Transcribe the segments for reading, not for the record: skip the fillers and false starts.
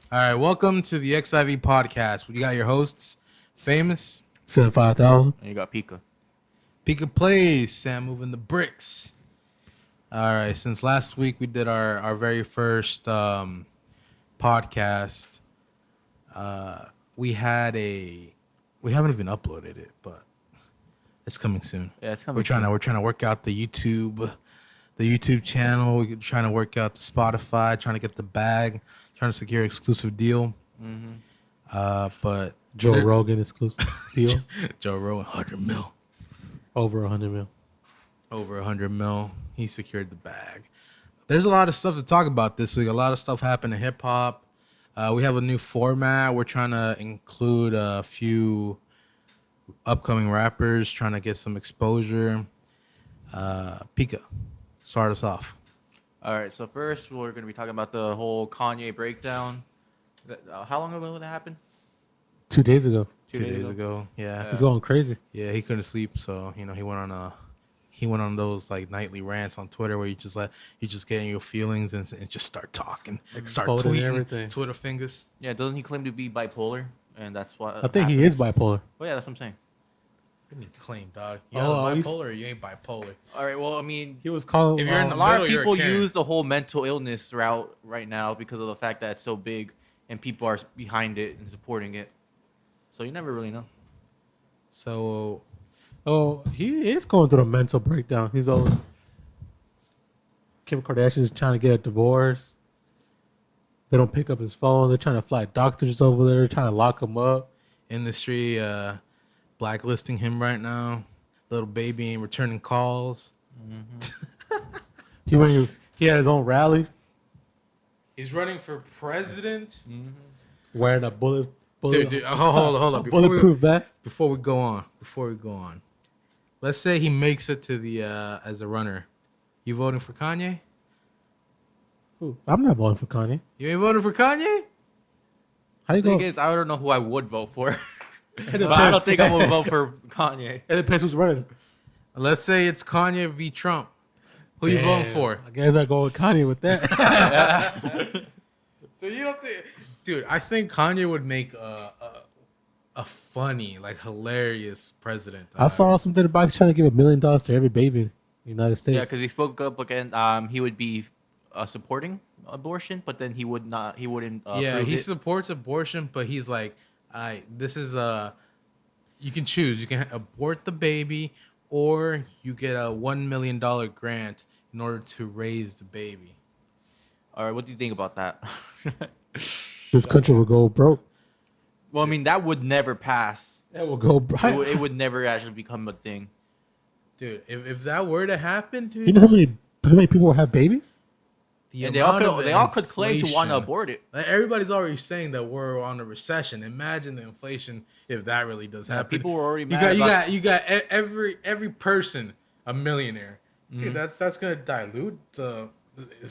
All right, welcome to the XIV Podcast. We got your hosts, Famous, 75,000. And you got Pika. Pika Plays, Sam moving the bricks. All right, since last week we did our very first podcast. We haven't even uploaded it, but it's coming soon. Yeah, it's coming. We're trying to work out the YouTube channel. We're trying to work out the Spotify, trying to get the bag, trying to secure exclusive deal. But Joe Rogan exclusive deal. Joe Rogan, 100 mil. Over 100 mil. Over 100 mil. He secured the bag. There's a lot of stuff to talk about this week. A lot of stuff happened in hip hop. We have a new format. We're trying to include a few upcoming rappers, trying to get some exposure. Pika, start us off. All right, so first we're going to be talking about the whole Kanye breakdown. How long ago did that happen? 2 days ago. 2 days ago. Yeah. He's going crazy. Yeah, he couldn't sleep, so he went on those like nightly rants on Twitter where you just get in your feelings and just start talking, start Exploding tweeting, everything. Twitter fingers. Yeah, doesn't he claim to be bipolar? And that's what I think he is bipolar. Oh, yeah, that's what I'm saying. What do you claim, dog? You Oh, either he's- bipolar or you ain't bipolar. All right, well, I mean, He was calling. If you're in a the lot of middle, you're a people Karen. use the whole mental illness route right now because of the fact that it's so big and people are behind it and supporting it. So you never really know. So he is going through a mental breakdown. He's old. Kim Kardashian's trying to get a divorce. They don't pick up his phone. They're trying to fly doctors over there, trying to lock him up. industry blacklisting him right now. Little baby ain't returning calls. He had his own rally He's running for president. wearing a bullet Dude, hold up. bulletproof vest. Before we go on, let's say he makes it to the as a runner. You voting for Kanye? Ooh, I'm not voting for Kanye. You ain't voting for Kanye? How you The thing go? is, I don't know who I would vote for. But I don't think I would vote for Kanye. It depends who's running. Let's say it's Kanye v. Trump. Who you voting Damn, for? I guess I go with Kanye with that. Dude, you don't think? Dude, I think Kanye would make a funny, like hilarious president. I saw something about he's trying to give $1 million to every baby in the United States. Yeah, because he spoke up again. He would be supporting abortion, but then he wouldn't. Yeah, approve he it. supports abortion, but he's like, this is you can choose. You can abort the baby, or you get a $1 million grant in order to raise the baby. All right, what do you think about that? This country will go broke. Well, I mean, that would never pass. It will go It, broke. it would never actually become a thing. Dude, if that were to happen, dude, You know how many people will have babies? the And they all amount could, of they all could claim to want to inflation- abort it. Like, everybody's already saying that we're on a recession. Imagine the inflation if that really does happen. People were already You mad. got you got every person a millionaire. Dude, that's gonna dilute the.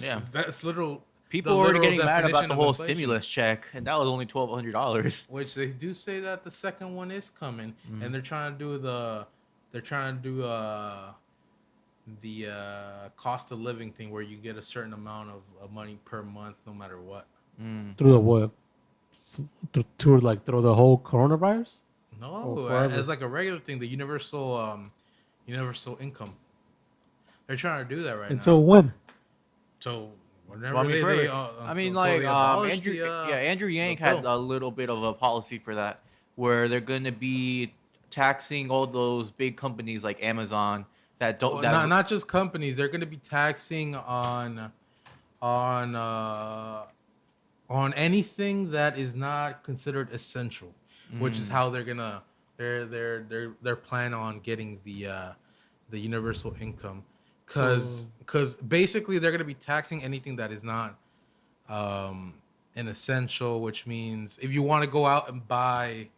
Yeah. That's literal. People the were already literal getting mad about definition the of whole inflation. stimulus check, and that was only $1,200. Which they do say that the second one is coming, Mm-hmm. and they're trying to do the cost of living thing where you get a certain amount of money per month, no matter what. Through the what? Through the whole coronavirus? No, forever. as like a regular thing, the universal income. They're trying to do that right Until now. when? So whenever Well, I mean, they, forever. until- I mean, until like they abolish Andrew, the, Andrew Yang the had bill. a little bit of a policy for that, where they're going to be taxing all those big companies like Amazon that don't. Well, not just companies. They're going to be taxing on anything that is not considered essential, which is how they're gonna their plan on getting the universal income, because basically they're gonna be taxing anything that is not an essential, which means if you want to go out and buy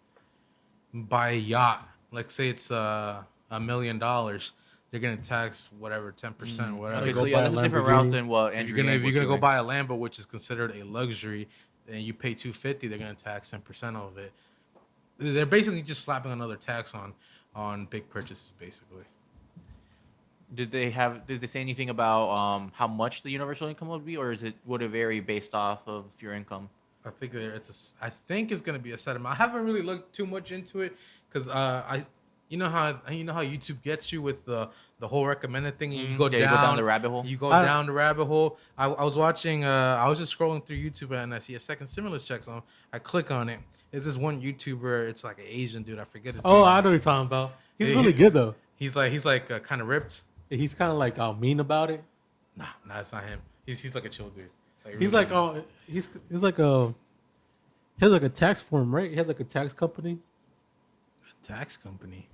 a yacht, like say it's $1 million, they're gonna tax whatever 10% or whatever. Okay, Go so buy yeah, a that's a different Lamborghini. route than what If Andrew you're gonna Yang was go doing. buy a Lambo, which is considered a luxury, and you pay $250, they're gonna tax 10% of it. They're basically just slapping another tax on big purchases, basically. Did they say anything about how much the universal income would be, or would it vary based off of your income? I think it's gonna be a set amount. I haven't really looked too much into it because you know how YouTube gets you with the whole recommended thing. You go Yeah, you down, go down the rabbit hole. You go down the rabbit hole. I was watching. I was just scrolling through YouTube and I see a second stimulus check. So I click on it. It's this one YouTuber. It's like an Asian dude. I forget his name. Oh, I know what you're talking about. He's really good though. He's like kind of ripped. He's kind of like mean about it. Nah, it's not him. He's like a chill dude. He's like he's like a he has like a tax firm, right? He has like a tax company. Tax company.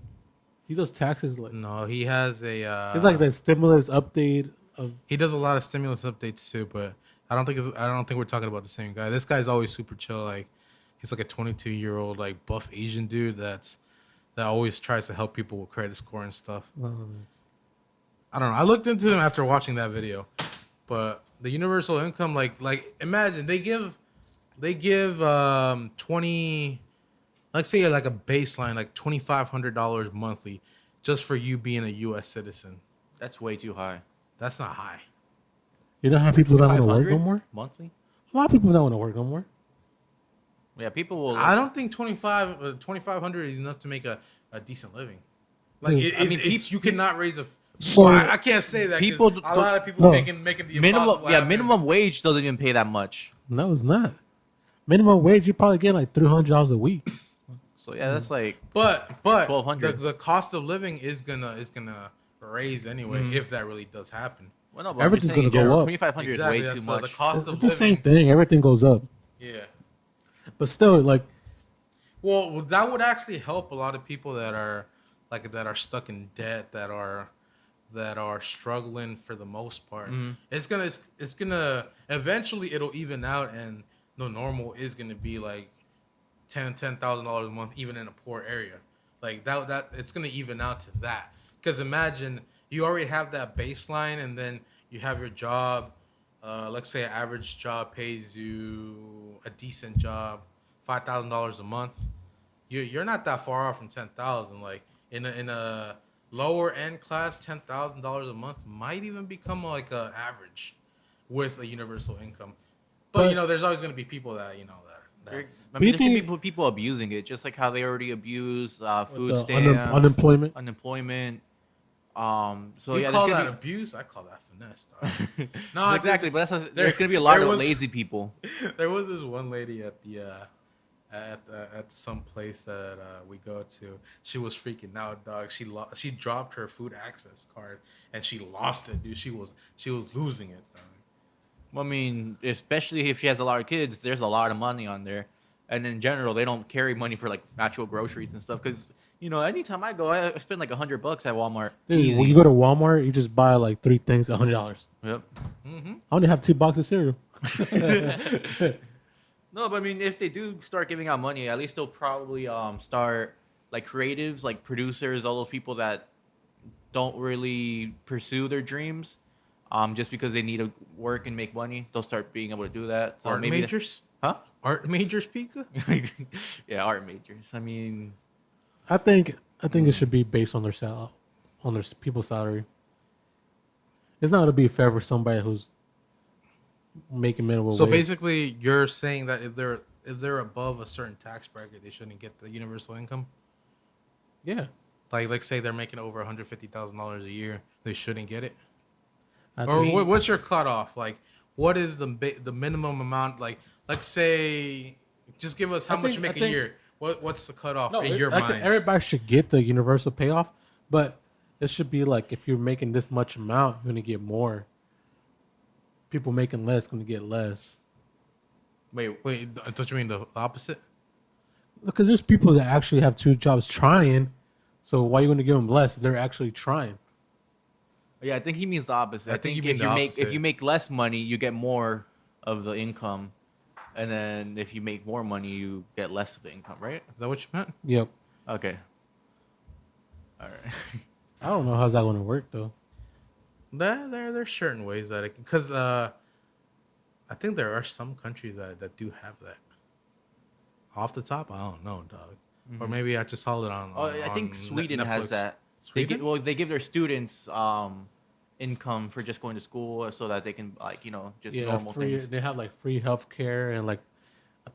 He does taxes like No, he has a. It's like that stimulus update of. He does a lot of stimulus updates too, but I don't think we're talking about the same guy. This guy's always super chill. Like he's like a 22-year-old like buff Asian dude that always tries to help people with credit score and stuff. I don't know. I looked into him after watching that video, but the universal income, like imagine they give 20, let's say like a baseline, like $2,500 monthly, just for you being a U.S. citizen. That's way too high. That's not high. You know how people don't want to work no more? Monthly? A lot of people don't want to work no more. Yeah, people will. I don't think 2,500 is enough to make a decent living. Like Dude, you cannot raise a. So- Well, I can't say that. People- A lot of people No. making the minimum. impossible Yeah, happen. minimum wage doesn't even pay that much. No, it's not. Minimum wage, you probably get like $300 a week. So yeah, that's like. But 1,200. the cost of living is gonna raise anyway Mhm. if that really does happen. Well, no, but Everything's gonna go up. 2,500 Exactly. is way too So the much. cost It's of the living. same thing. Everything goes up. Yeah. But still, like, Well, that would actually help a lot of people that are stuck in debt, that are struggling for the most part. Mhm. It's gonna eventually it'll even out, and the normal is gonna be like $10,000 a month, even in a poor area. Like that it's gonna even out to that. Because imagine you already have that baseline, and then you have your job. Let's say an average job pays you a decent job, $5,000 a month. You're not that far off from 10,000. Like in a lower end class, $10,000 a month might even become like a average with a universal income. But there's always going to be people that that I you mean, there's think- people abusing it, just like how they already abuse food the stamps, unemployment. So you yeah, call there's that gonna abuse? I call that finesse. Dog. No, No, exactly. But there- there's gonna be a lot there of was- lazy people. There was this one lady at some place that we go to. She was freaking out, dog. She dropped her food access card and she lost it, dude. She was losing it, dog. I mean, especially if she has a lot of kids, there's a lot of money on there. And in general, they don't carry money for like actual groceries and stuff. Because anytime I go, I spend like $100 at Walmart. Dude, Easy. when you go to Walmart, you just buy like 3 things, $100. Yep. Mm-hmm. I only have 2 boxes of cereal. No, but I mean, if they do start giving out money, at least they'll probably start like creatives, like producers, all those people that don't really pursue their dreams, just because they need to work and make money. They'll start being able to do that. So Art maybe majors? huh? Art majors, Pika? Yeah, art majors. I mean, I think it should be based on their on their people's salary. It's not gonna be fair for somebody who's making minimum So wage. basically, you're saying that if they're above a certain tax bracket, they shouldn't get the universal income. Yeah. Like say they're making over $150,000 a year, they shouldn't get it. I Or think- what's your cutoff? Like, what is the minimum amount? Like say, just give us how I much think- you make I a think- year. What's the cutoff No, in your I think mind? everybody should get the universal payoff, but it should be like if you're making this much amount, you're gonna get more. People making less gonna get less. Wait, don't you mean the opposite? Because there's people that actually have 2 jobs trying, so why are you gonna give them less if they're actually trying? yeah, I think he means the opposite. I think you mean if the you make opposite. if you make less money, you get more of the income, and then if you make more money, you get less of the income, right? Is that what you meant? Yep. Okay. All right. I don't know how's that gonna work though. There's certain ways that it, because I think there are some countries that do have that. Off the top, I don't know, dog. Or maybe I just saw it on. Oh, I think on Sweden Netflix. has that. Sweden? They give their students income for just going to school so that they can just normal free. things. They have like free healthcare and like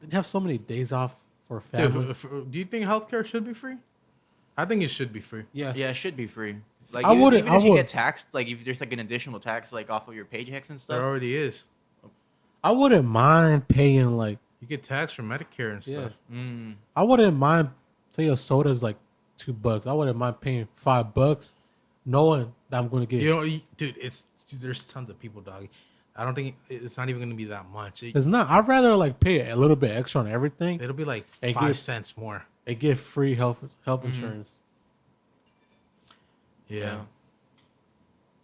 They have so many days off for Dude, family. do you think healthcare should be free? I think it should be free. Yeah. Yeah, it should be free. Like I wouldn't- even I if you would- get taxed, like if there's like an additional tax like off of your paychecks and There stuff. already is. I wouldn't mind paying like. You get taxed for Medicare and Yeah. stuff. Mm. I wouldn't mind. Say a soda's like $2. I wouldn't mind paying $5, knowing that I'm going to get. You know, dude, there's tons of people, dog. I don't think it's not even gonna be that much. It's not. I'd rather like pay a little bit extra on everything It'll be like And 5 give- cents more. and get free health insurance. Yeah.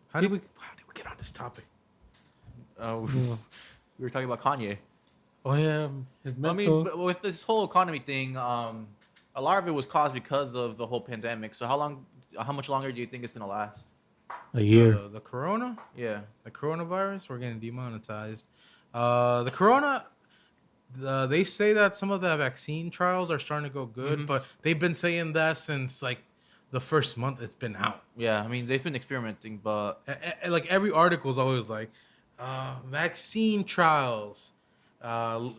How did we get on this topic? Oh, Yeah. we were talking about Kanye. Oh yeah, his I mental. mean, but with this whole economy thing, a lot of it was caused because of the whole pandemic. So how much longer do you think it's gonna last? a year. The corona, Yeah. the coronavirus, we're getting demonetized. The corona, they say that some of the vaccine trials are starting to go good, but they've been saying that since like the first month it's been out. Yeah. I mean, they've been experimenting, but Like every article is always like vaccine trials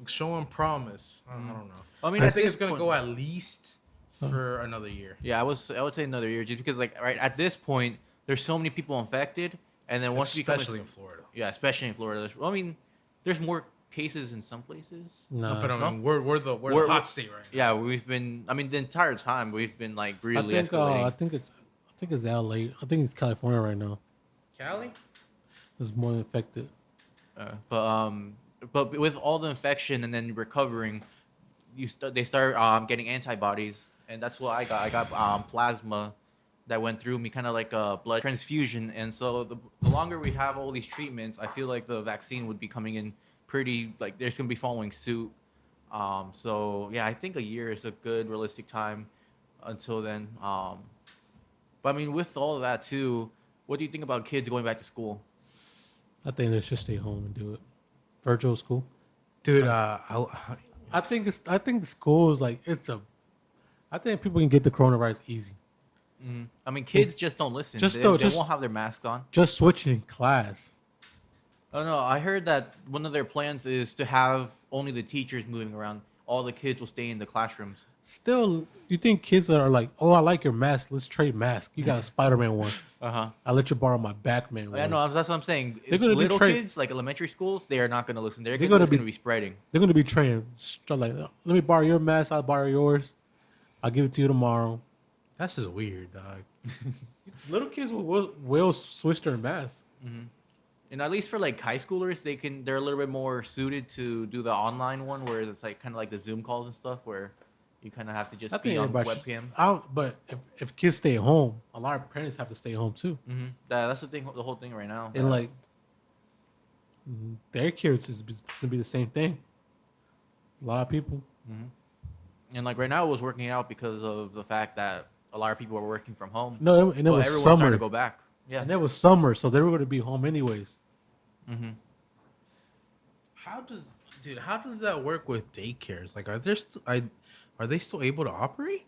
showing promise. I don't know. I mean, I at think this it's gonna point- go at least for another year. Yeah, I would say another year, just because like right at this point, there's so many people infected, and then once you become Especially in Florida. yeah, especially in Florida. I mean, there's more cases in some places. Nah. But I mean, we're the hot state right now. Yeah, we've been. I mean, the entire time we've been like I really think. escalating. I think it's LA. I think it's California right now. Cali? It's more infected. But with all the infection and then recovering, they start getting antibodies, and that's what I got. I got plasma that went through me, kind of like a blood transfusion. And so the longer we have all these treatments, I feel like the vaccine would be coming in pretty like there's gonna be following suit. So yeah, I think a year is a good realistic time until then. But I mean, with all of that too, what do you think about kids going back to school? I think they should stay home and do it. Virtual school. Dude, I think school is like I think people can get the coronavirus easy. I mean, kids just don't listen. just They don't- just- won't have their mask on. Just switching class. Oh no, I heard that one of their plans is to have only the teachers moving around. All the kids will stay in the classrooms. Still, you think kids are like, oh, I like your mask. Let's trade mask. You got a Spider-Man one. Uh-huh. I'll let you borrow my Batman one. Yeah, no, that's what I'm saying. They're It's gonna be little tra- kids, like elementary schools, they are not going to listen. They're They're going gonna to be- be spreading. They're going to be trained. Like, let me borrow your mask. I'll borrow yours. I'll give it to you tomorrow. that's just weird, dog. Little kids will switch their mask. And at least for like high schoolers, they're a little bit more suited to do the online one, where it's like kind of like the Zoom calls and stuff, where you kind of have to just I be think on everybody webcam. but if kids stay at home, a lot of parents have to stay home too. That's the thing, the whole thing right now. And like, their kids is going to be the same thing. A lot of people. And like right now, it was working out because of the fact that a lot of people were working from home. No, and it Well, was everyone's starting summer. to go back. Yeah. And it was summer, so they were going to be home anyways. How does that work with daycares? Like, are they still able to operate?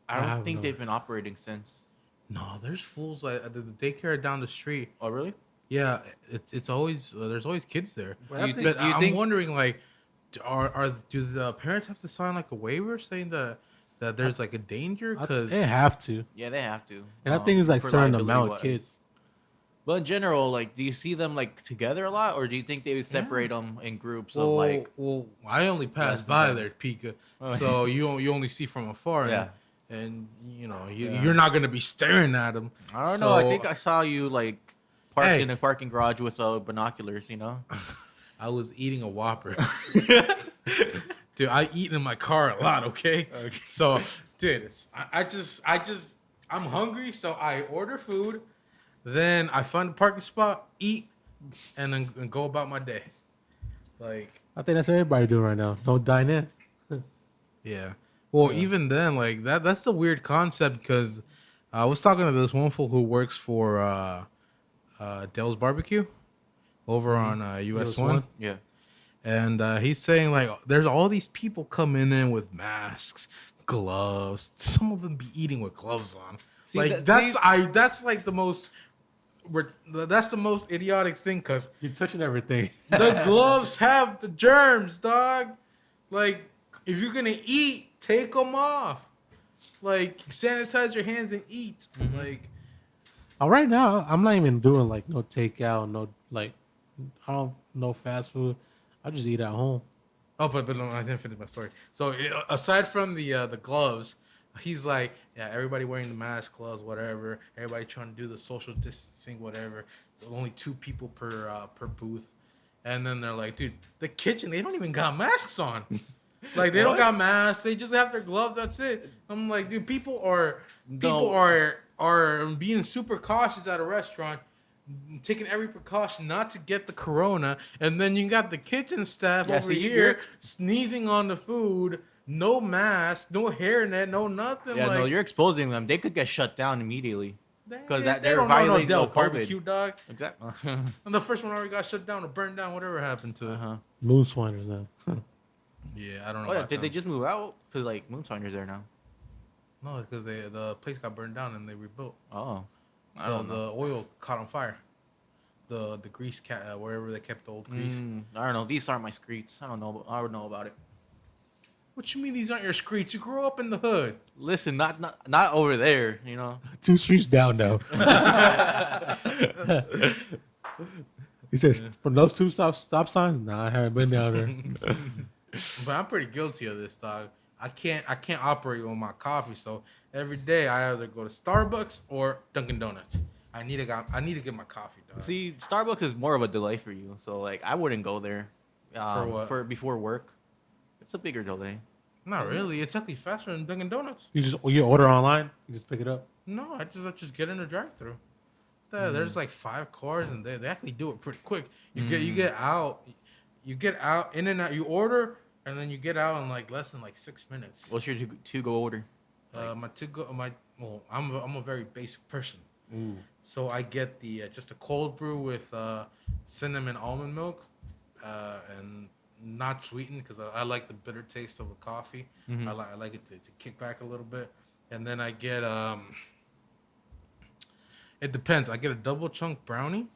I I don't have think no- they've been operating since. No, there's fools like at the daycare down the street. Oh, really? Yeah, it's always there's always kids there. Do you But I'm think- wondering like, do the parents have to sign like a waiver saying that there's like a danger? Because They have to. Yeah, they have to. And I think it's like for certain liability amount of wise. kids. But in general, like, do you see them like together a lot, or do you think they would separate them in groups of like? well, I only less passed than by that? there, Pika. Oh, So you only see from afar. Yeah. And you know Yeah. you're not gonna be staring at them. I don't know. I think I saw you like parked Hey. in a parking garage with binoculars. You know. I was eating a Whopper. Dude, I eat in my car a lot, okay? So, dude, I'm hungry, so I order food, then I find a parking spot, eat, and then and go about my day. Like, I think that's what everybody doing right now. Don't dine in. yeah. Well, even then, like that's a weird concept because I was talking to this one fool who works for Dell's Barbecue over on US US 1. one? Yeah. And he's saying like there's all these people coming in with masks, gloves. Some of them be eating with gloves on. See, like that's that's like the most that's the most idiotic thing because You're touching everything. the gloves have the germs, dog. Like, if you're gonna eat, take them off. Like, sanitize your hands and eat. Like, Right now, I'm not even doing like no takeout, no like, no fast food. I just eat at home. oh, but no, I didn't finish my story. So aside from the gloves, he's like, yeah, everybody wearing the mask, gloves, whatever. Everybody trying to do the social distancing, whatever. Only 2 people per booth, and then they're like, dude, the kitchen, they don't even got masks on. Like, they don't got masks. They just have their gloves. That's it. I'm like, dude, people are being super cautious at a restaurant, taking every precaution not to get the corona, and then you got the kitchen staff over here sneezing on the food, no mask, no hairnet, no nothing. Yeah, like, no, you're exposing them. They could get shut down immediately because they they're don't know violating Del the COVID. barbecue, dog. Exactly. And the first one already got shut down or burned down, whatever happened to it. Moonswiners now. Yeah, I don't know. Oh yeah, about did they them. just move out? Because like Moonswiners there now. No, because the place got burned down and they rebuilt. Oh, I don't know. The oil caught on fire. The grease wherever they kept the old grease. I don't know. These aren't my streets. I don't know. I would know about it. What you mean these aren't your streets? You grew up in the hood. Listen, not over there. You know. 2 streets down though. He says, from those 2 stop signs? Nah, I haven't been down there. But I'm pretty guilty of this, dog. I can't operate on my coffee, so every day I either go to Starbucks or Dunkin' Donuts. I need to get my coffee, dog. See, Starbucks is more of a delay for you. So like, I wouldn't go there. For what? For before work. It's a bigger delay. Not really. It's actually faster than Dunkin' Donuts. You order online, you just pick it up. No, I just get in the drive-through. There's like 5 cars, and they actually do it pretty quick. You get out in and out. You order, and then you get out in like less than like 6 minutes. What's your to-go order? I'm a very basic person. So I get the just a cold brew with cinnamon almond milk, and not sweetened because I like the bitter taste of the coffee. I like it to kick back a little bit, and then I get it depends. I get a double chunk brownie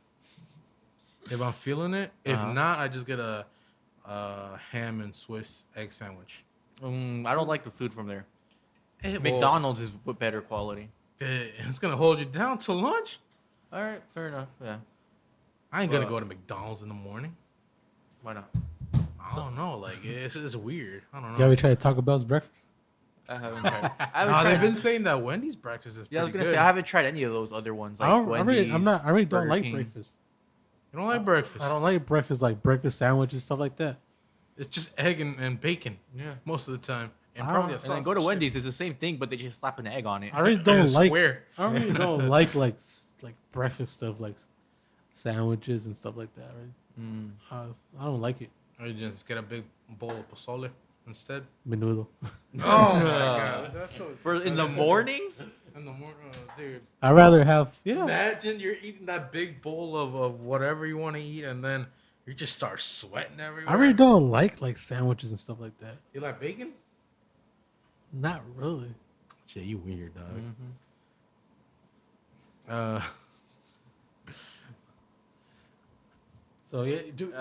if I'm feeling it. If not, I just get a ham and Swiss egg sandwich. I don't like the food from there. Well, McDonald's is better quality. It's gonna hold you down till lunch. All right, fair enough. Yeah. I ain't gonna go to McDonald's in the morning. Why not? I don't know. Like, it's weird. I don't know. You ever try to Taco Bell's breakfast? I haven't tried. They've been saying that Wendy's breakfast is pretty Yeah, I was gonna good. say I haven't tried any of those other ones like I Wendy's. really don't Burger like King. breakfast. You don't like breakfast? I don't like breakfast, like breakfast sandwiches, stuff like that. It's just egg and bacon. Yeah. Most of the time, and I probably a don't- sauce. And then go to and Wendy's, it's the same thing, but they just slap an egg on it. I really shit. don't And a like. square. I really don't like breakfast stuff, like sandwiches and stuff like that. Right? I don't like it. Or you just get a big bowl of pozole instead. Menudo. Oh my god, that's so In the mornings? In the morning, dude. I'd rather have Imagine you're eating that big bowl of whatever you want to eat, and then you just start sweating everywhere. I really don't like sandwiches and stuff like that. You like bacon? Not really. Shit, you weird, dog. So yeah, dude,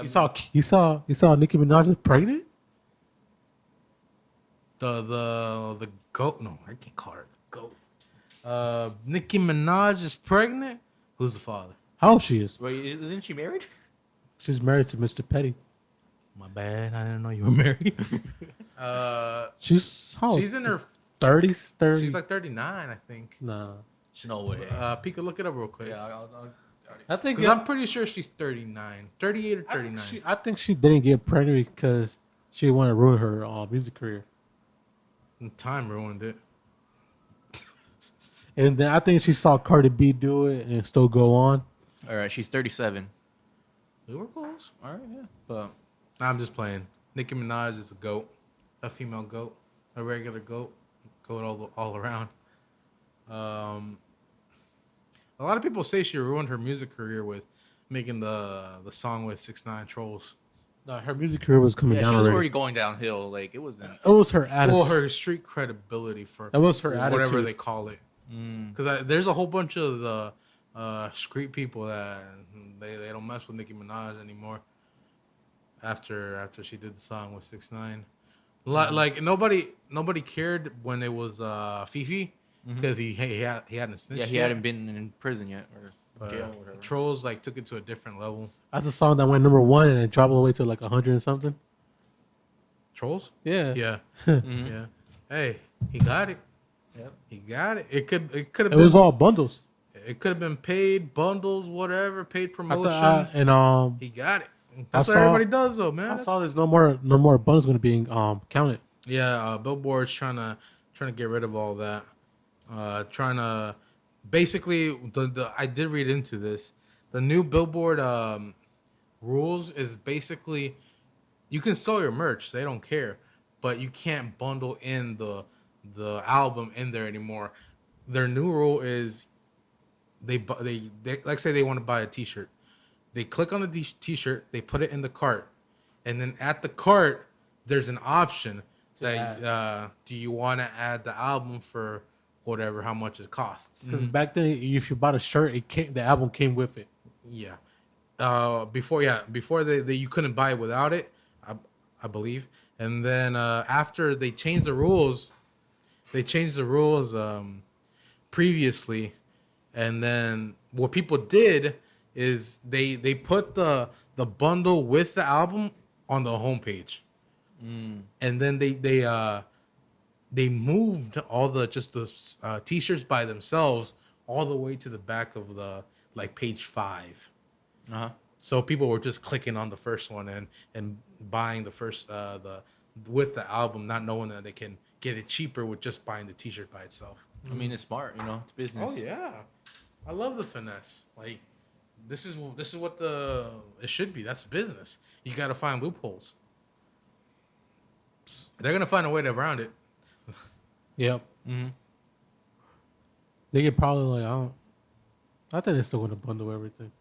you saw Nicki Minaj is pregnant. The goat. No, I can't call her the goat. Nicki Minaj is pregnant. Who's the father? How old she is? Wait, isn't she married? She's married to Mr. Petty. My bad. I didn't know you were married. She's She's in her 30s. 30. She's like 39, I think. Nah. No way. Pika, look it up real quick. Yeah, I think Because I'm pretty sure she's 39, 38 or 39. I think she didn't get pregnant because she didn't want to ruin her music career. And time ruined it. And then I think she saw Cardi B do it and still go on. All right, she's 37. We were close. All right, yeah. But Nah, I'm just playing. Nicki Minaj is a goat, a female goat, a regular goat, goat all around. A lot of people say she ruined her music career with making the song with 6ix9ine Trolls. No, her music career was coming yeah, down she was already. already going downhill. Like it wasn't. It was her attitude. Well, her street credibility for That was her whatever attitude. they call it. Because there's a whole bunch of street people that they don't mess with Nicki Minaj anymore. After she did the song with 6ix9ine. Like nobody cared when it was Fifi because he hadn't snitched. Yeah, he yet. hadn't been in prison yet or jail or whatever. Trolls like took it to a different level. That's a song that went #1 and it dropped all the way to like 100 and something. Trolls? Yeah. Yeah. Mhm. Yeah. Hey, he got it. Yep. He got it. It could have It been was all bundles. it could have been paid bundles, whatever, paid I promotion. and He got it. That's I what saw- everybody does though, man. I That's- saw there's no more bundles going to be counted. Yeah, Billboard's trying to get rid of all that. Trying to basically the I did read into this. The new Billboard rules is basically you can sell your merch, they don't care, but you can't bundle in the album in there anymore. Their new rule is they like say they want to buy a T-shirt. They click on the T-shirt, they put it in the cart, and then at the cart there's an option that do you want to add the album for whatever how much it costs. Because back then, if you bought a shirt, the album came with it. Yeah. Before they you couldn't buy it without it, I believe. And then after they changed the rules, previously, and then what people did is they put the bundle with the album on the homepage. And then they moved all the T-shirts by themselves all the way to the back of the like page 5. Uh-huh. So people were just clicking on the first one and buying the first with the album, not knowing that they can get it cheaper with just buying the T-shirt by itself. I mean, it's smart, it's business. Oh yeah, I love the finesse. Like this is what it should be. That's business. You got to find loopholes. They're gonna find a way around it. Yep. Mm-hmm. They could probably I think they're still going to bundle everything.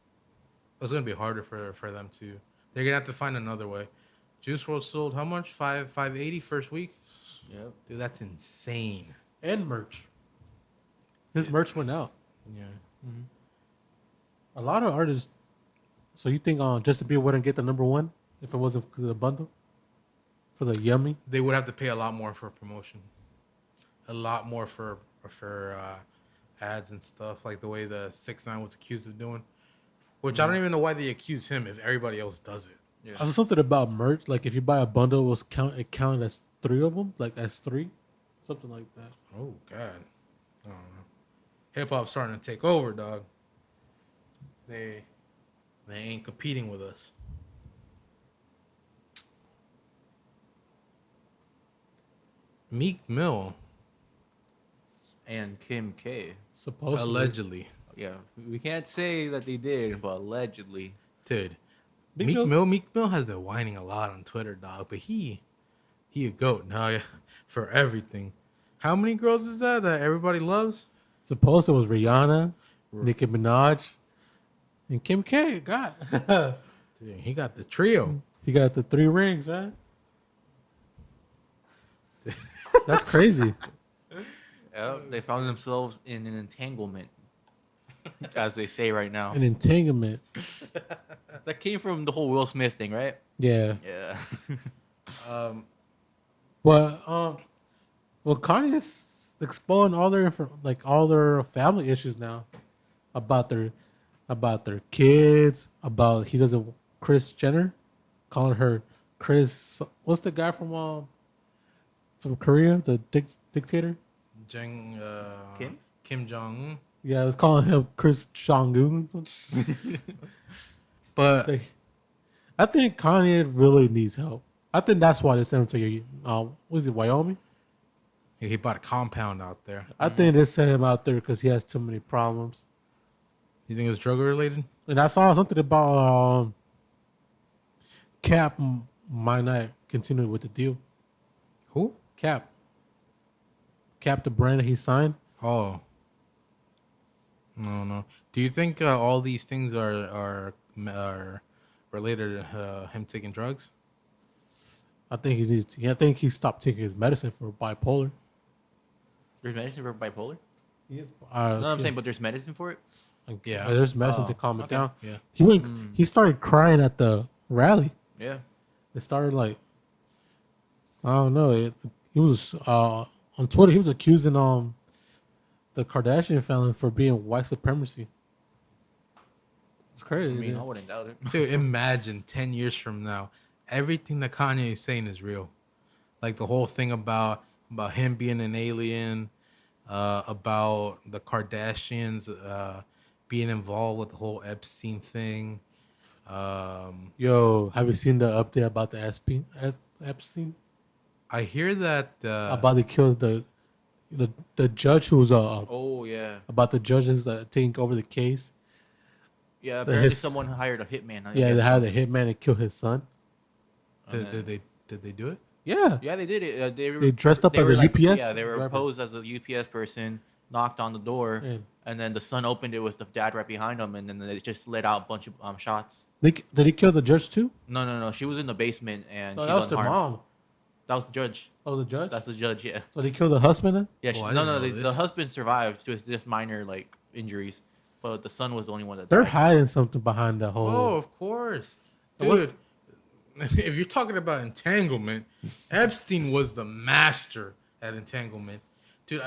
It's gonna be harder for them to. They're gonna have to find another way. Juice WRLD sold how much? 580 first week. Yep. Dude, that's insane. And merch. His merch went out. Yeah. A lot of artists. So you think Justin Bieber wouldn't get the #1 if it wasn't because of the bundle? For the Yummy? They would have to pay a lot more for promotion. A lot more for ads and stuff, like the way the 6ix9ine was accused of doing. Which I don't even know why they accuse him if everybody else does it. Yeah. I saw something about merch. Like if you buy a bundle, it counted as 3 of them, like as 3, something like that. Oh God, I don't know. Hip hop's starting to take over, dog. They ain't competing with us. Meek Mill And Kim K. Supposedly. allegedly, Yeah, we can't say that they did, but allegedly. dude. Meek Meek Mill has been whining a lot on Twitter, dog. But he a goat now for everything. How many girls is that everybody loves? Suppose it was Rihanna, Nicki Minaj, and Kim K. God. Dude, he got the trio. He got the 3 rings, man. That's crazy. They found themselves in an entanglement, as they say right now. An entanglement. That came from the whole Will Smith thing, right? Yeah. Yeah. Well, Kanye's exposing all their family issues now, about their kids, about he doesn't Kris Jenner, calling her Chris. What's the guy from Korea, the dictator? Kim Jong-un. Yeah, I was calling him Chris Jong-un. But I think Kanye really needs help. I think that's why they sent him to Wyoming? he bought a compound out there. I think they sent him out there because he has too many problems. You think it was drug related? And I saw something about Cap might not continue with the deal. Who? Cap, the brand that he signed. Oh. No. Do you think all these things are related to him taking drugs? I think he stopped taking his medicine for bipolar. There's medicine for bipolar? He is, No, I'm saying, but there's medicine for it? Like, Yeah. there's medicine to Oh, calm it okay. down. Yeah. He went. He started crying at the rally. Yeah. It started like, I don't know. He was on Twitter. He was accusing the Kardashian family for being white supremacy. It's I crazy. mean, I dude. wouldn't doubt it. Dude, imagine 10 years from now, everything that Kanye is saying is real. Like the whole thing about him being an alien, about the Kardashians being involved with the whole Epstein thing. Yo, have you seen the update about the Epstein? I hear that About they killed the judge who's Oh yeah. about the judges taking over the case. Yeah. Apparently, his- someone hired a hitman. I Yeah, guess, they had so. a hitman to kill his son. And did then- they do it? Yeah, Yeah, they did it. they dressed up they as were a like, UPS. Yeah, they were driver. posed as a UPS person, knocked on the door, Yeah. and then the son opened it with the dad right behind him, and then they just let out a bunch of shots. Did he kill the judge too? No. She was in the basement and No, she's that was their unharmed. mom. That was the judge. Oh, the judge. That's the judge. Yeah. So they killed the husband then? Yeah. Oh, I No, didn't know the this. husband survived to just minor like injuries, but the son was the only one that They're died. hiding something behind that whole. Oh, of course. What's- Dude, if you're talking about entanglement, Epstein was the master at entanglement. Dude,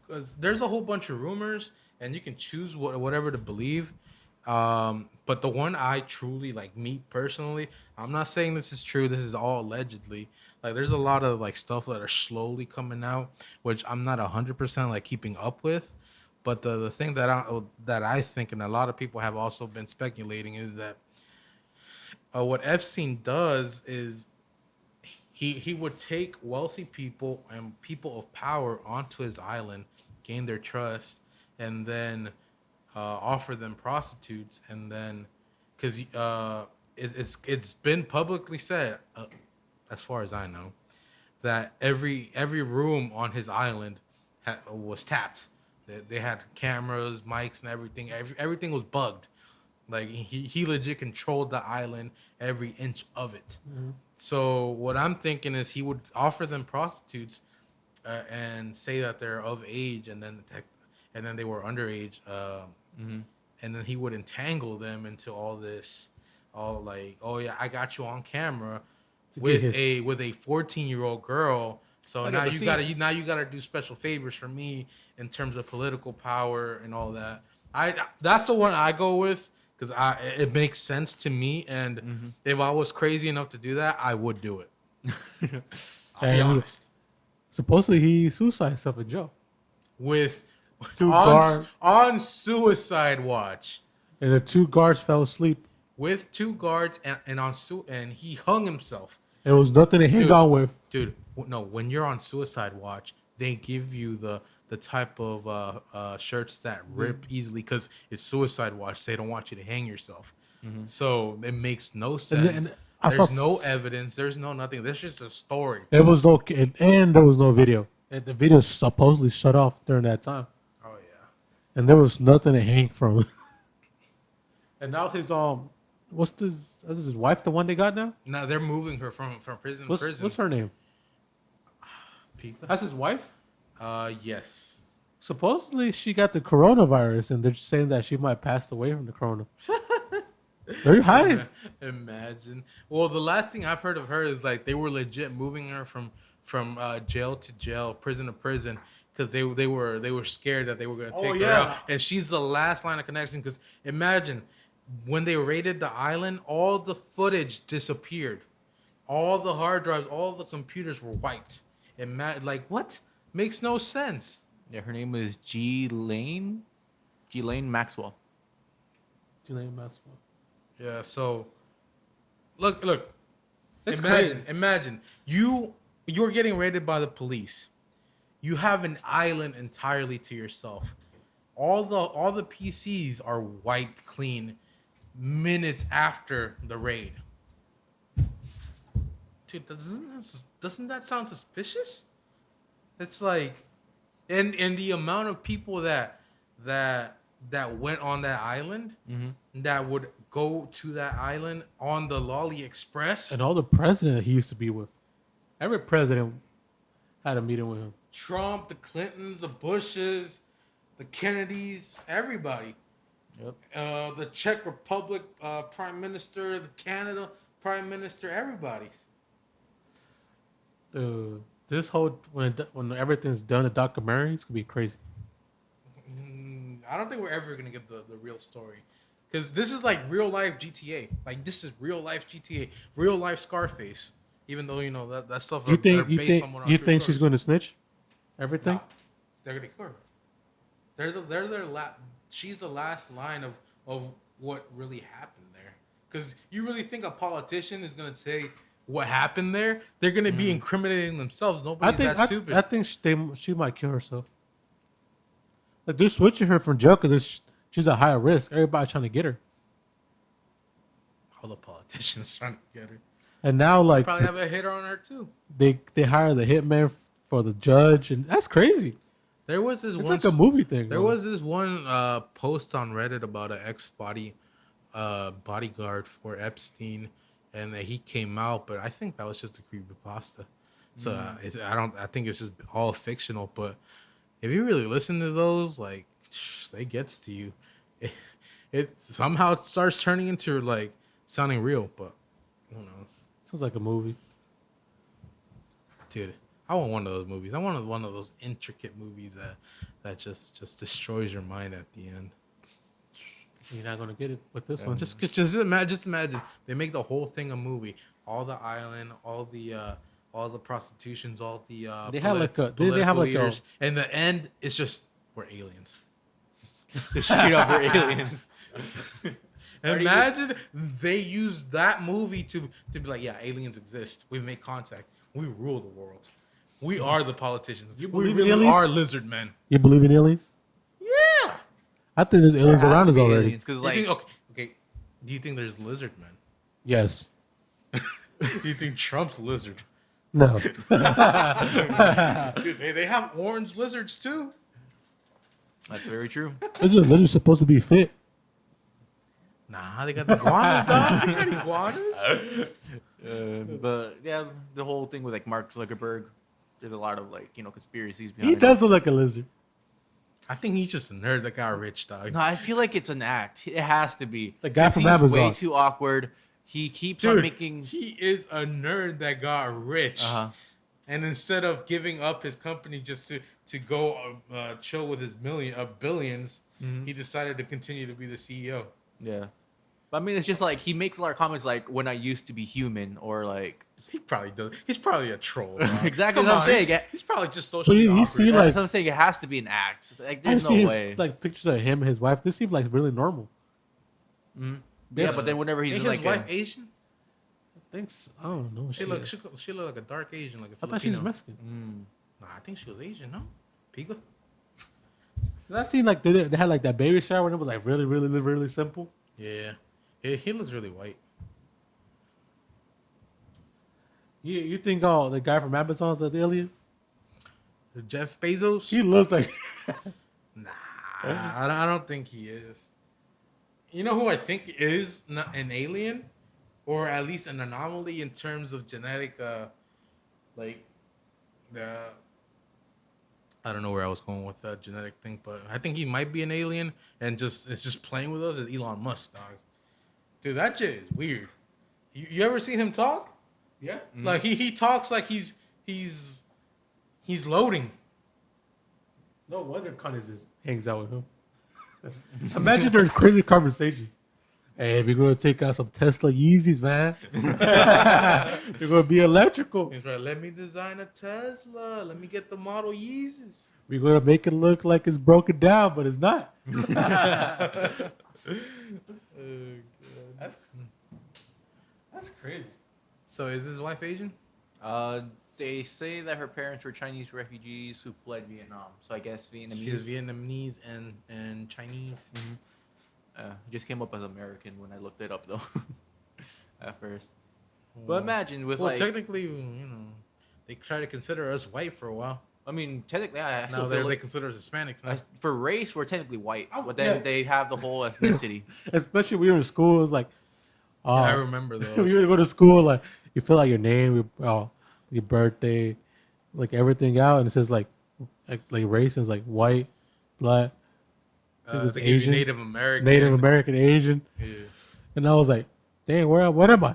'cause there's a whole bunch of rumors, and you can choose whatever to believe. But the one I truly, like, me personally, I'm not saying this is true. This is all allegedly. Like, there's a lot of, like, stuff that are slowly coming out, which I'm not 100% like keeping up with. But the thing that I think, and a lot of people have also been speculating, is that what Epstein does is he would take wealthy people and people of power onto his island, gain their trust, and then offer them prostitutes, and then because it's been publicly said, as far as I know, that every room on his island was tapped. They had cameras, mics, and everything. Everything was bugged. Like he legit controlled the island, every inch of it. Mm-hmm. So what I'm thinking is he would offer them prostitutes and say that they're of age, and then they were underage, and then he would entangle them into all this, all like, oh yeah, I got you on camera with a 14-year-old girl. So I now got you gotta do special favors for me in terms of political power and all that. That's the one I go with. Because it makes sense to me, and if I was crazy enough to do that, I would do it. I'll be honest. Supposedly he suicided himself in jail. With Two guards. on suicide watch, And the two guards fell asleep. with 2 guards and he hung himself. There was nothing to hang Dude. on with. Dude, no, when you're on suicide watch, they give you the type of shirts that rip easily because it's suicide watch. They don't want you to hang yourself. So it makes no sense. and I There's saw- no evidence. There's no nothing. There's just a story. There was no and there was no video. And the video supposedly shut off during that time. Oh yeah. And there was nothing to hang from. And now his is his wife the one they got now? Now they're moving her from prison to prison. What's her name? Pika? That's his wife? Yes. Supposedly she got the coronavirus and they're just saying that she might pass away from the corona. They're hiding. Imagine. Well, the last thing I've heard of her is like they were legit moving her from jail to jail, prison to prison, because they were scared that they were going to take her out, and she's the last line of connection. Because imagine when they raided the island, all the footage disappeared, all the hard drives, all the computers were wiped. Like what? Makes no sense. Yeah, her name is Ghislaine Maxwell. Ghislaine Maxwell. Yeah. So look. That's Imagine you're getting raided by the police. You have an island entirely to yourself. All the PCs are wiped clean minutes after the raid. Dude, doesn't that sound suspicious? It's like, and the amount of people that went on that island, that would go to that island on the Lolly Express. And all the president he used to be with. Every president had a meeting with him. Trump, the Clintons, the Bushes, the Kennedys, everybody. Yep. The Czech Republic Prime Minister, the Canada Prime Minister, everybody's. Dude, this whole when everything's done, the documentary, it's gonna be crazy. I don't think we're ever gonna get the real story, because this is like real life GTA. Like this is real life GTA, real life Scarface. Even though that stuff. You are think based on you think she's stories. going to snitch? Everything? No, they're gonna kill her. She's the last line of what really happened there. Because you really think a politician is gonna say what happened there? They're gonna be incriminating themselves. Nobody's that stupid. I think she might kill herself. Like they're switching her from jail because she's a higher risk. Everybody's trying to get her, All the politicians trying to get her. and now like Probably have a hitter on her too. they hire the hitman for the judge, and that's crazy. There was this It's one like a movie thing. There bro. was this one post on Reddit about an bodyguard for Epstein, and that he came out, but I think that was just a creepypasta. So I think it's just all fictional. But if you really listen to those, like, they gets to you. It somehow starts turning into like sounding real, but who knows? Sounds like a movie. Dude, I want one of those movies. I want one of those intricate movies that just destroys your mind at the end. You're not gonna get it with this one. Just imagine they make the whole thing a movie. All the island, all the prostitutions, all the They have like a- they have like a- leaders, and the end is just we're aliens. Straight up, we're aliens. Imagine they use that movie to be like, yeah, aliens exist. We've made contact. We rule the world. We are the politicians. We believe in really aliens? are lizard men. You believe in aliens? Yeah. I think there's aliens around us already. Because You like, think, okay. Do you think there's lizard men? Yes. Do you think Trump's lizard? No. Dude, they have orange lizards too. that's very true. This is literally supposed to be fit. Nah, they got the iguanas, dog. They got iguanas. But yeah, the whole thing with like Mark Zuckerberg, there's a lot of like conspiracies behind He it. does look like a lizard. I think he's just a nerd that got rich, dog. No, I feel like it's an act. It has to be. The guy 'Cause from he's Amazon. way too awkward. He keeps on Dude, making. he is a nerd that got rich. Uh-huh. And instead of giving up his company just to go chill with his billions, he decided to continue to be the CEO. Yeah. But I mean, it's just like he makes a lot of comments like "when I used to be human" or like. He probably does. He's probably a troll. Dog. Exactly Come what I'm on, saying. He's probably just But socially you awkward. see, like, That's what I'm saying. It has to be an act. Like, I there's see no his, way. like pictures of him and his wife. This seems like really normal. Yeah, but then whenever he's Ain't in, his like wife Asian? Thinks I don't know. She look like a dark Asian, like a I Filipino. thought she was Mexican. Nah, I think she was Asian. No, Pika. I seen like they had like that baby shower and it was like really, really, really simple. Yeah, he looks really white. You think the guy from Amazon's an alien? Jeff Bezos? He looks like Nah, I don't think he is. You know who I think is an alien, or at least an anomaly in terms of genetic, like the. I don't know where I was going with that genetic thing, but I think he might be an alien and it's just playing with us. Is Elon Musk, dog? Dude, that shit is weird. You ever seen him talk? yeah. Like he talks like he's loading. No wonder Kanye hangs out with him. Imagine there's crazy conversations. Hey, we're gonna take out some Tesla Yeezys, man. They're gonna be electrical. He's right. Let me design a Tesla. Let me get the Model Yeezys. We're gonna make it look like it's broken down, but it's not. That's crazy. So is his wife Asian? They say that her parents were Chinese refugees who fled Vietnam. So I guess Vietnamese. She's Vietnamese and Chinese. It just came up as American when I looked it up though. At first. But imagine with Well, like. technically, they try to consider us white for a while. I mean, technically, I still Now feel they like consider us Hispanics now. for race we're technically white, Oh, but then yeah. they have the whole ethnicity. Especially when we were in school, it was like, Yeah, I remember we those. would go to school, like you fill out your name, your birthday, like everything out, and it says like race, and it's like white, black, I think it was they gave you Asian, Native American, Asian, Yeah. and I was like, "Dang, what am I?"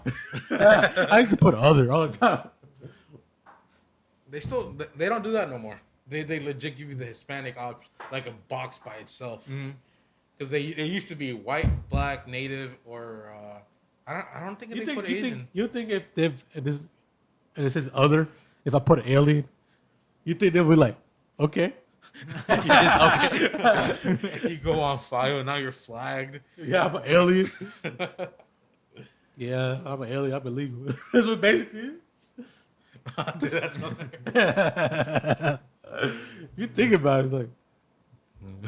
I used to put other all the time. They don't do that no more. They legit give you the Hispanic option, like a box by itself. Because they used to be white, black, native, or I don't think they put Asian. You think if this and it says other, if I put an alien, you think they'll be like, okay, You go on file, now you're flagged. yeah, I'm an alien. Yeah, I'm an alien. I'm illegal. That's what basically is. Dude, that's hilarious. You think about it, like,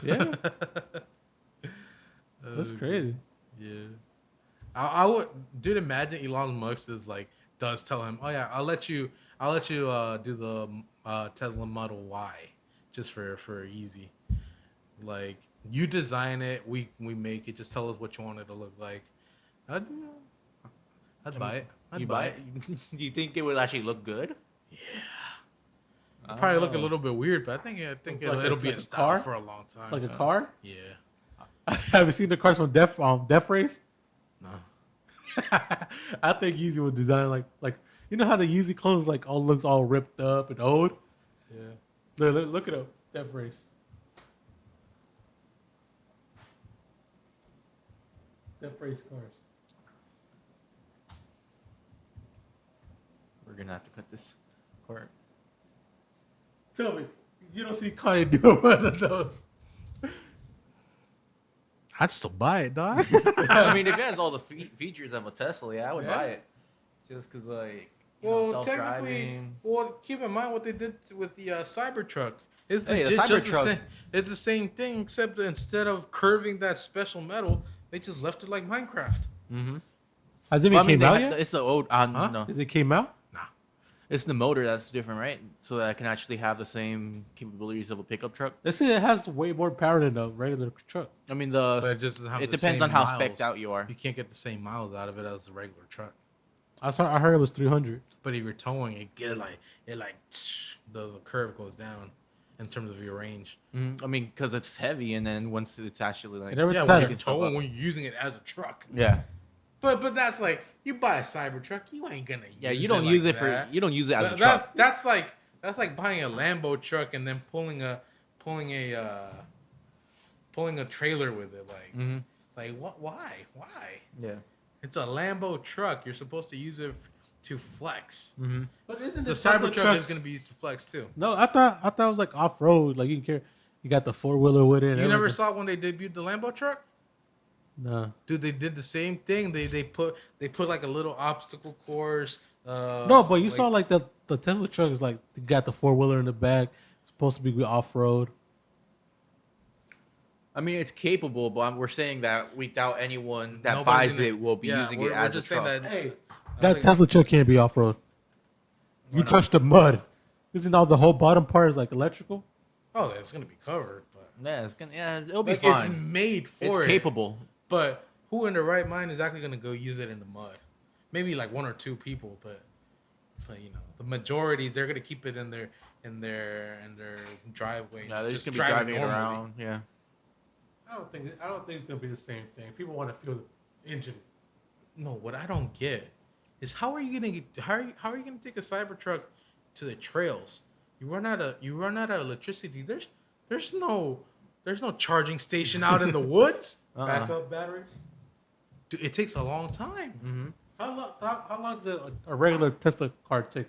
yeah, that's crazy. Yeah, I would, dude. Imagine Elon Musk does tell him, "Oh yeah, I'll let you do the Tesla Model Y, just for easy. Like you design it, we make it. Just tell us what you want it to look like. I'd buy it. You buy it? Do you think it would actually look good? It'll probably look a little bit weird, but I think it'll be like in a style car? for a long time. Like a car. Yeah. Have you seen the cars from Death Race? No. I think Yeezy would design like you know how the Yeezy clothes like all looks all ripped up and old. Yeah. Look it up. Death Race. Death Race cars. We're gonna have to cut this part. Tell me, you don't see Kanye doing one of those. I'd still buy it, dog. I mean, if it has all the features of a Tesla, yeah, I would buy it. Just because, like, self-driving. Keep in mind what they did with the Cybertruck. It's the just Cybertruck. It's the same thing, except that instead of curving that special metal, they just left it like Minecraft. Mm-hmm. Has it even came out yet? It's the old. Huh? No, Has it came out? Nah. it's the motor that's different, right? So that I can actually have the same capabilities of a pickup truck. They say it has way more power than a regular truck. I mean, But it just doesn't have it the depends same on how miles. specced out you are. You can't get the same miles out of it as a regular truck. I heard it was 300. But if you're towing it, the curve goes down in terms of your range. I mean, because it's heavy, and then once it's actually like, It never Yeah, said when it. you're when you're using it as a truck. yeah, But that's like you buy a Cybertruck, you ain't gonna use you don't use it that. you don't use it as a That's truck. that's like buying a Lambo truck and then pulling a trailer with it. Like what? Why? Yeah. It's a Lambo truck. You're supposed to use it to flex. But isn't The Cybertruck is gonna be used to flex too. No, I thought it was like off road. Like you can carry, you got the 4-wheeler with it. You never saw when they debuted the Lambo truck? Nah. Dude, they did the same thing. They put like a little obstacle course. No, but you saw like the Tesla truck is like you got the 4-wheeler in the back. It's supposed to be off road. I mean, it's capable, but we're saying that without anyone that Nobody's buys gonna- it will be using it as a just saying truck. that- Hey, I that think- Tesla truck can't be off road. You not? touch the mud. Isn't all the whole bottom part is like electrical? Oh, it's gonna be covered, but It'll be like, it's fine. made It's for it. capable. But who in their right mind is actually gonna go use it in the mud? Maybe like one or two people, but you know, the majority they're gonna keep it in their driveway. Yeah, they're just gonna be drive it driving it normally. around. Yeah. I don't think it's gonna be the same thing. People want to feel the engine. No, what I don't get is how are you gonna take a Cybertruck to the trails? You run out of electricity. There's no charging station out in the woods. Backup batteries. Dude, it takes a long time. Mm-hmm. How long does a regular Tesla car take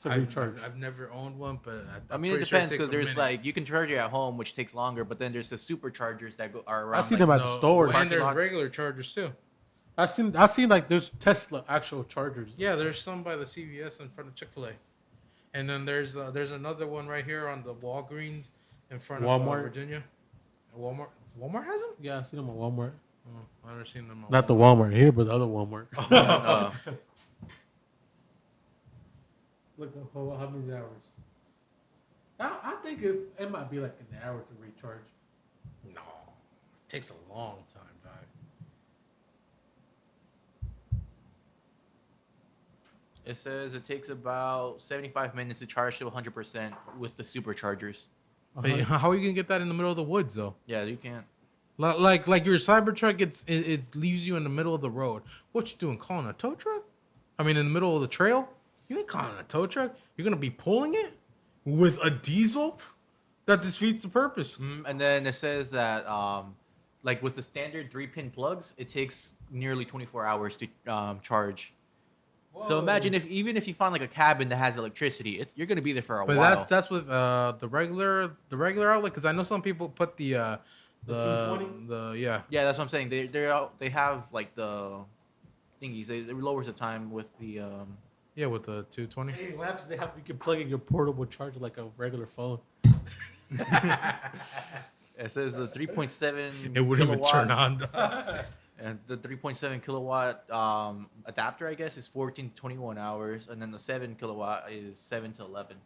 to recharge? I've never owned one, but I mean, it depends because there's like you can charge it at home, which takes longer, but then there's the superchargers that are around. I see them at the stores. and there's lots. regular chargers too. I seen like there's Tesla actual chargers. Yeah, there's some by the CVS in front of Chick-fil-A, and then there's another one right here on the Walgreens in front of Walmart. Virginia. Walmart has them? Yeah, I seen them at Walmart. Oh, I've never seen them. Not the Walmart here, but the other Walmart. Look up how many hours. I think it might be like an hour to recharge. No, it takes a long time, dog. It says it takes about 75 minutes to charge to 100% with the superchargers. But how are you gonna get that in the middle of the woods though? Yeah, you can't. Like your Cybertruck, it leaves you in the middle of the road. What you doing? Calling a tow truck? I mean, in the middle of the trail? You ain't calling a tow truck. You're gonna be pulling it with a diesel? That defeats the purpose. And then it says that like with the standard 3-pin plugs, it takes nearly 24 hours to charge. Whoa. So imagine if you find like a cabin that has electricity, you're gonna be there for a while. But that's with the regular outlet, because I know some people put the 220? Yeah, that's what I'm saying. They have like the thingies. It lowers the time with the with the 220. Hey, what happens? You can plug in your portable charger like a regular phone. It says the 3.7. It wouldn't even turn on. And the 3.7 kilowatt adapter, I guess, is 14 to 21 hours, and then the 7 kilowatt is 7 to 11.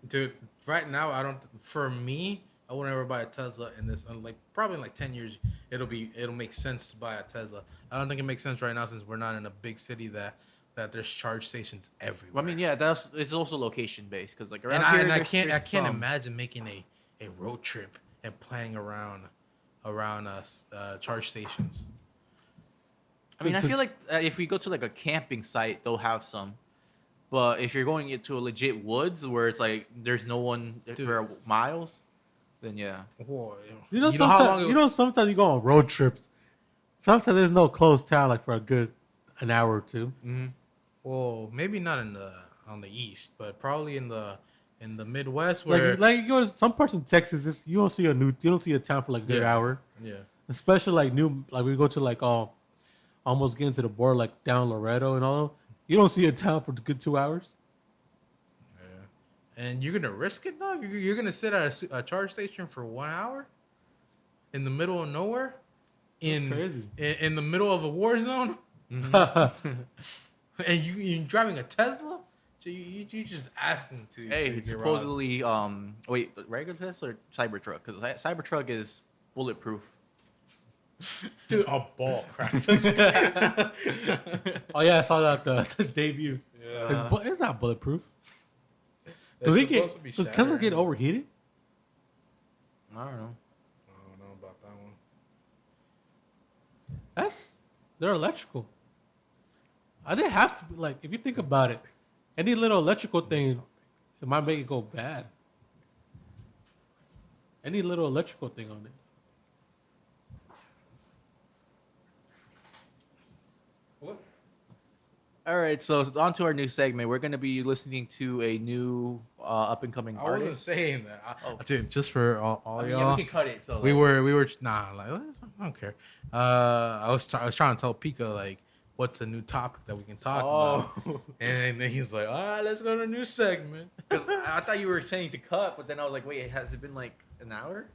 Dude, right now For me, I would never buy a Tesla in this. Probably in like 10 years, it'll make sense to buy a Tesla. I don't think it makes sense right now since we're not in a big city that there's charge stations everywhere. Well, I mean, yeah, it's also location based because like around here, I can't imagine making a road trip and playing around charge stations. I mean, I feel like if we go to like a camping site, they'll have some. But if you're going into a legit woods where it's like there's no one for miles, then yeah. Whoa, sometimes you go on road trips. Sometimes there's no closed town like for an hour or two. Mm-hmm. Well, maybe not on the east, but probably in the Midwest where like you go to some parts of Texas, you don't see a town for like a good hour. Yeah. Especially like we go to like almost getting to the border like down Laredo and all. You don't see a town for a good 2 hours. Yeah. And you're gonna risk it, dog? You're gonna sit at a charge station for 1 hour in the middle of nowhere? That's crazy. In the middle of a war zone? Mm-hmm. And you're driving a Tesla? So you just asking to. Hey, it's supposedly regular Tesla or Cybertruck? Because Cybertruck is bulletproof. Dude, a ball cracked. Oh yeah, I saw that the debut. Yeah. It's not bulletproof. Does Tesla get overheated? I don't know. I don't know about that one. They're electrical. They have to be, like, if you think about it, any little electrical thing, it might make it go bad. Any little electrical thing on it. What? All right, so on to our new segment. We're going to be listening to a new up-and-coming artist. I wasn't saying that. Dude, just for all y'all. Yeah, we can cut it. So we were nah, like, I don't care. I was trying to tell Pika, like, what's a new topic that we can talk about? And then he's like, all right, let's go to a new segment. I thought you were saying to cut, but then I was like, wait, has it been like an hour?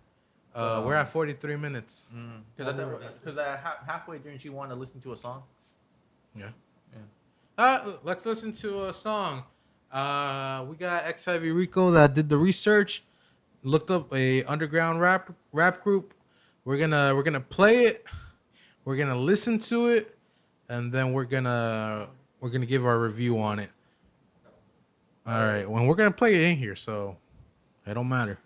We're at 43 minutes. Because halfway didn't you want to listen to a song? Yeah. Let's listen to a song. We got XIV Rico that did the research, looked up a underground rap group. We're gonna play it. We're gonna listen to it. And then we're gonna give our review on it. All right. Well, we're gonna play it in here, so it don't matter.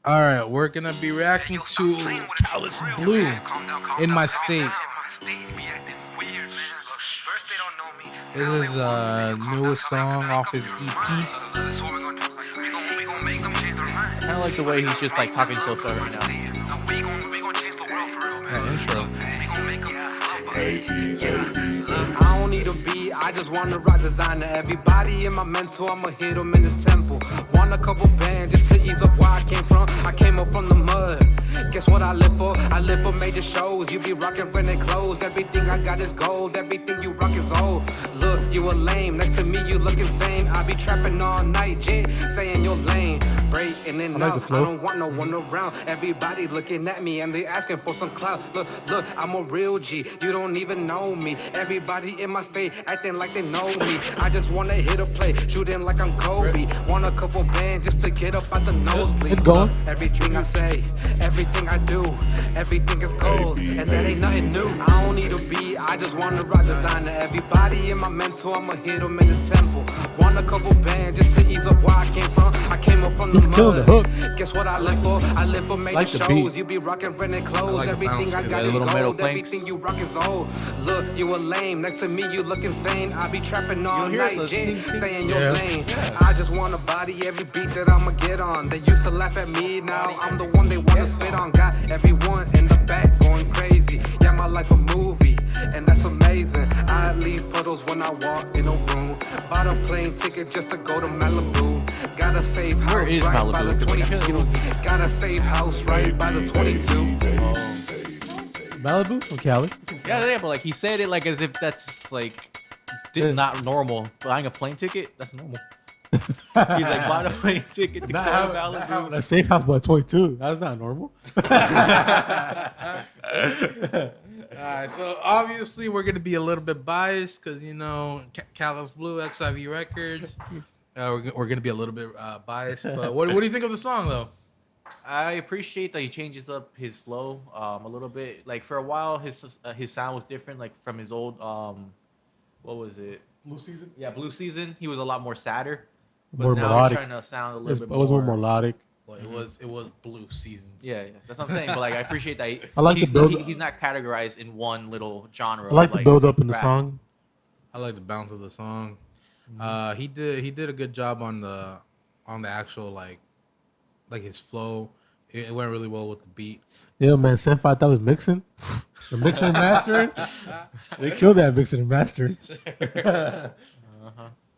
All right, we're gonna be reacting to Callis Blue, In My State. This is newest song off his EP. I kind of like the way he's just like talking to us right now. That intro. I don't need a beat, I just wanna rock designer. Everybody in my mental, I'ma hit them in the temple. Want a couple bands just to ease up where I came from. I came up from the mud. Guess what I live for? I live for major shows. You be rocking rented clothes. Everything I got is gold. Everything you rock is old. Look, you a lame. Next to me, you look insane. I be trapping all night, J, saying you're lame. Breaking in and out. I don't want no one around. Everybody looking at me and they asking for some clout. Look, I'm a real G. You don't even know me. Everybody in my state acting like they know me. I just wanna hit a play, shooting like I'm Kobe. Want a couple bands just to get up out the nosebleed. It's going. Everything I say, everything I do, everything is gold, and that ain't nothing new. I don't need a beat, be, I just wanna rock designer. Everybody in my mentor, I'ma hit them in the temple. Want a couple bands just to ease up where I came from. I came up from the killing the hook. mud. Guess what I live for? I live for major Like the shows. beat. You be rocking rented clothes. like the Everything bounce I to got that is little metal gold. planks. Everything you rock is old. Look, you a lame. Next to me, you look insane. I be trapping all hear night, the J, ting, ting. saying you're lame. I just wanna body every beat that I'ma get on. They used to laugh at me, now I'm the one they wanna spit on. Got everyone in the back going crazy. Yeah, my life a movie, and that's amazing. I leave puddles when I walk in a room. Bought a plane ticket just to go to Malibu. Got a safe house is right by Malibu? the 22. Got a safe house right by the 22. Malibu from Cali. Yeah, but like he said it like as if that's like not normal. Buying a plane ticket, that's normal. He's like buying a plane ticket to go to Malibu. A safe house by 22. That's not normal. Alright, so obviously we're gonna be a little bit biased because Callis Blue, XIV Records. We're gonna be a little bit biased. But what do you think of the song though? I appreciate that he changes up his flow a little bit. Like for a while, his sound was different. Like from his old what was it? Blue Season. Yeah, Blue Season. He was a lot more sadder. But More now melodic. he's trying to sound a It little bit was more more. melodic. Well, it was Blue Season. Yeah, that's what I'm saying. But like, I appreciate that. I like the build- He's not categorized in one little genre. I like the build up in the rap. song. I like the bounce of the song. He did a good job on the actual like his flow. It went really well with the beat. Yeah, man. Senpai thought was mixing. The mixing and mastering. They killed that mixing and mastering.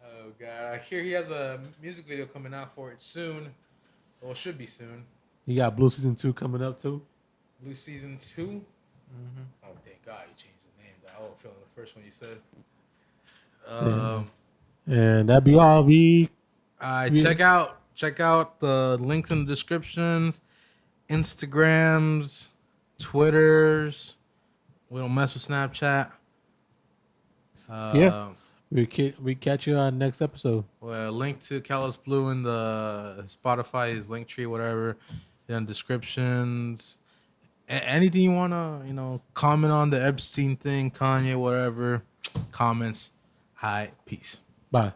Oh god, I hear he has a music video coming out for it soon. Well, it should be soon. You got Blue Season 2 coming up too. Blue Season 2. Oh, thank God you changed the name. I was feeling the first one you said. And that'd be all. Check out the links in the descriptions, Instagrams, Twitters. We don't mess with Snapchat. Yeah. We catch you on next episode. Well, link to Callis Blue in the Spotify, his link tree, whatever, in descriptions. Anything you wanna, comment on the Epstein thing, Kanye, whatever. Comments. Hi, peace. Bye.